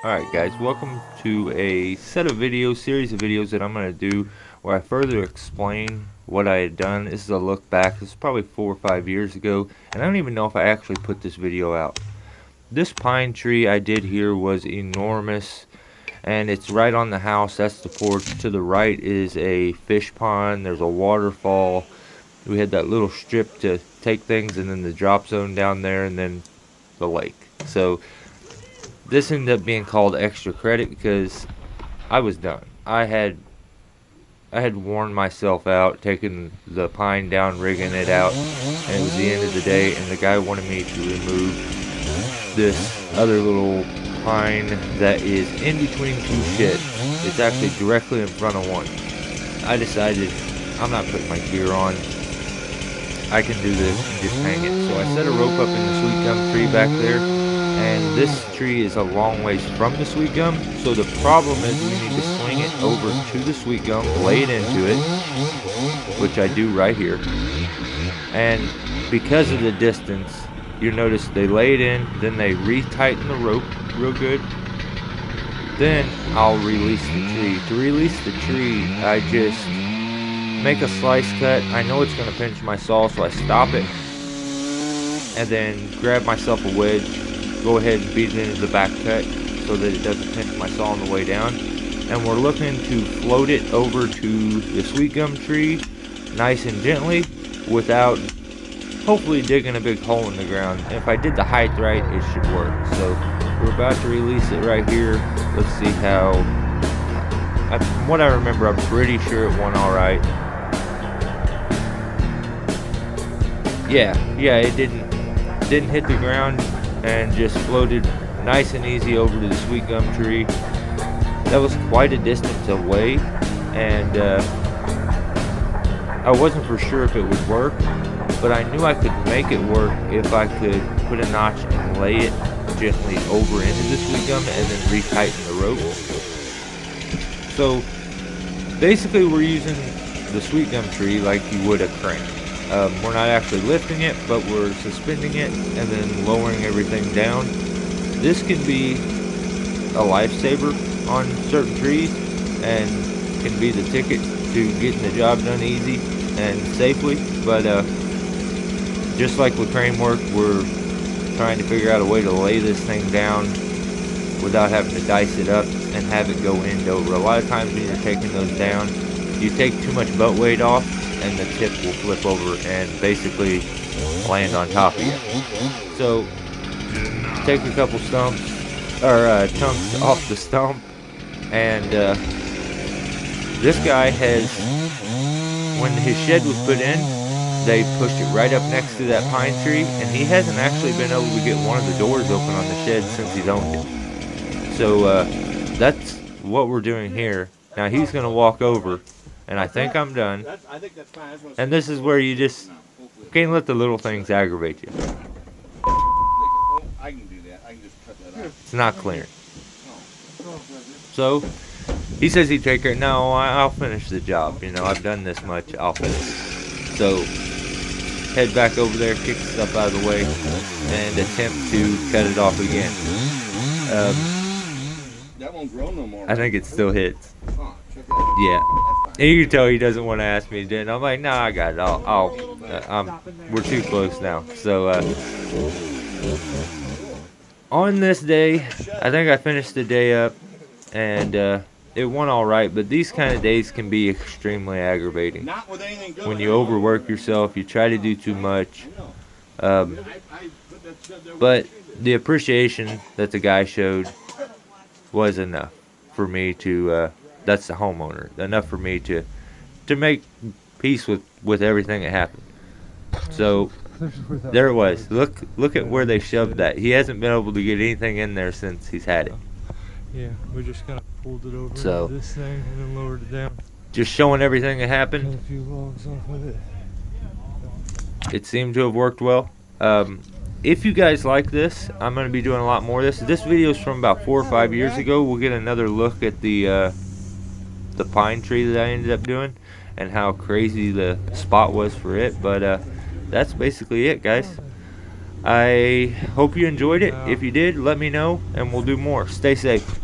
Alright guys, welcome to a series of videos that I'm going to do where I further explain what I had done. This is a look back. This is probably 4 or 5 years ago, and I don't even know if I actually put this video out. This pine tree I did here was enormous, and it's right on the house. That's the porch. To the right is a fish pond. There's a waterfall. We had that little strip to take things, and then the drop zone down there, and then the lake. So this ended up being called extra credit because I was done. I had worn myself out taking the pine down, rigging it out, and it was the end of the day, and the guy wanted me to remove this other little pine that is in between two sheds. It's actually directly in front of one. I decided I'm not putting my gear on. I can do this and just hang it. So I set a rope up in the sweet gum tree back there, and this tree is a long ways from the sweet gum, so the problem is we need to swing it over to the sweet gum, lay it into it, which I do right here, and because of the distance, you notice they lay it in, then they retighten the rope real good, then I'll release the tree. To release the tree, I just make a slice cut. I know it's going to pinch my saw, so I stop it and then grab myself a wedge, go ahead and beat it into the back cut so that it doesn't pinch my saw on the way down. And we're looking to float it over to the sweet gum tree nice and gently without hopefully digging a big hole in the ground. And if I did the height right, it should work. So we're about to release it right here. Let's see how. From what I remember, I'm pretty sure it went alright. Yeah, it didn't hit the ground and just floated nice and easy over to the sweet gum tree. That was quite a distance away, and I wasn't for sure if it would work, but I knew I could make it work if I could put a notch and lay it gently over into the sweet gum and then retighten the rope. So basically we're using the sweet gum tree like you would a crane. We're not actually lifting it, but we're suspending it and then lowering everything down. This can be a lifesaver on certain trees and can be the ticket to getting the job done easy and safely. But just like with crane work, we're trying to figure out a way to lay this thing down without having to dice it up and have it go end over. A lot of times when you're taking those down, you take too much butt weight off, and the tip will flip over and basically land on top of you. So take a couple stumps or chunks off the stump, and this guy has, when his shed was put in, they pushed it right up next to that pine tree, and he hasn't actually been able to get one of the doors open on the shed since he's owned it. So that's what we're doing here. Now he's going to walk over, and I think I'm done. And this is where you just can't let the little things aggravate you. I can do that. I can just cut that out. It's not clear. So he says he'd take care. No, I'll finish the job. You know, I've done this much. I'll finish. So head back over there, kick the stuff out of the way, and attempt to cut it off again. That won't grow no more. I think it still hits. Huh, check that out. Yeah. And you can tell he doesn't want to ask me to. And I'm like, nah, I got it. We're too close now. So on this day, I think I finished the day up, and it went all right. But these kind of days can be extremely aggravating. Not with anything good. When you overwork yourself, you try to do too much. But the appreciation that the guy showed was enough for me to. That's the homeowner. Enough for me to make peace with everything that happened. So there it was. Look at where they shoved that. He hasn't been able to get anything in there since he's had it. Yeah, we just kind of pulled it over So into this thing and then lowered it down. Just showing everything that Cut happened. a few logs off of it. It seemed to have worked well. If you guys like this, I'm going to be doing a lot more of this. This video is from about 4 or 5 years ago. We'll get another look at the pine tree that I ended up doing and how crazy the spot was for it. But that's basically it, guys. I hope you enjoyed it. No. If you did, let me know and we'll do more. Stay safe.